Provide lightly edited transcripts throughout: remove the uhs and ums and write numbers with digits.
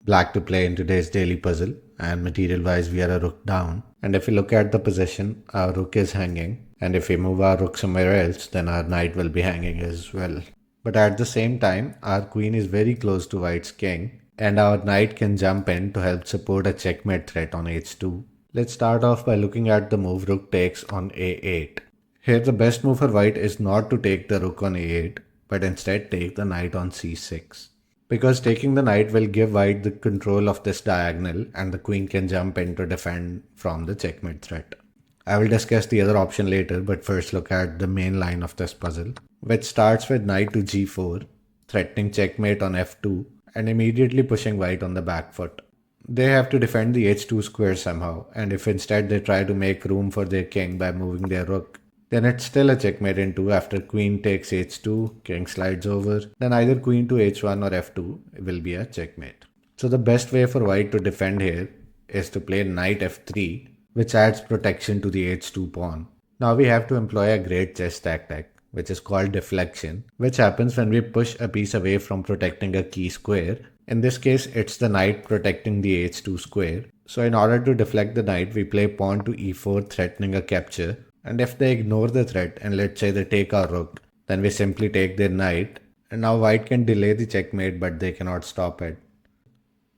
black to play in today's daily puzzle, and material wise we are a rook down. And if we look at the position, our rook is hanging, and if we move our rook somewhere else, then our knight will be hanging as well. But at the same time, our queen is very close to white's king, and our knight can jump in to help support a checkmate threat on h2. Let's start off by looking at the move rook takes on a8. Here the best move for white is not to take the rook on a8, but instead take the knight on c6. Because taking the knight will give white the control of this diagonal and the queen can jump in to defend from the checkmate threat. I will discuss the other option later, but first look at the main line of this puzzle, which starts with knight to g4, threatening checkmate on f2 and immediately pushing white on the back foot. They have to defend the h2 square somehow, and if instead they try to make room for their king by moving their rook, then it's still a checkmate in 2 after queen takes h2, king slides over, then either queen to h1 or f2 will be a checkmate. So the best way for white to defend here is to play knight f3, which adds protection to the h2 pawn. Now we have to employ a great chess tactic, which is called deflection, which happens when we push a piece away from protecting a key square. In this case, it's the knight protecting the h2 square. So in order to deflect the knight, we play pawn to e4 threatening a capture. And if they ignore the threat and let's say they take our rook, then we simply take their knight. And now white can delay the checkmate, but they cannot stop it.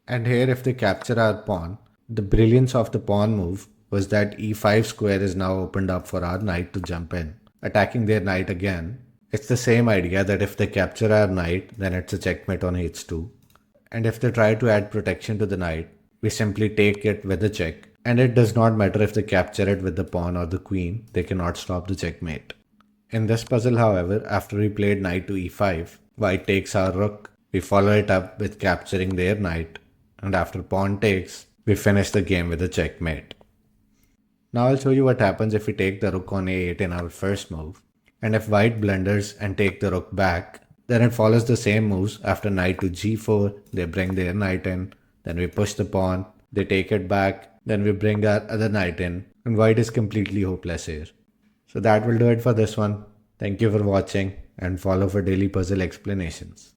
And here if they capture our pawn, the brilliance of the pawn move was that e5 square is now opened up for our knight to jump in, attacking their knight again. It's the same idea that if they capture our knight, then it's a checkmate on h2. And if they try to add protection to the knight, we simply take it with a check. And it does not matter if they capture it with the pawn or the queen, they cannot stop the checkmate. In this puzzle, however, after we played knight to e5, white takes our rook, we follow it up with capturing their knight, and after pawn takes, we finish the game with a checkmate. Now I'll show you what happens if we take the rook on a8 in our first move, and if white blunders and take the rook back, then it follows the same moves. After knight to g4, they bring their knight in, then we push the pawn, they take it back, then we bring our other knight in, and white is completely hopeless here. So that will do it for this one. Thank you for watching and follow for daily puzzle explanations.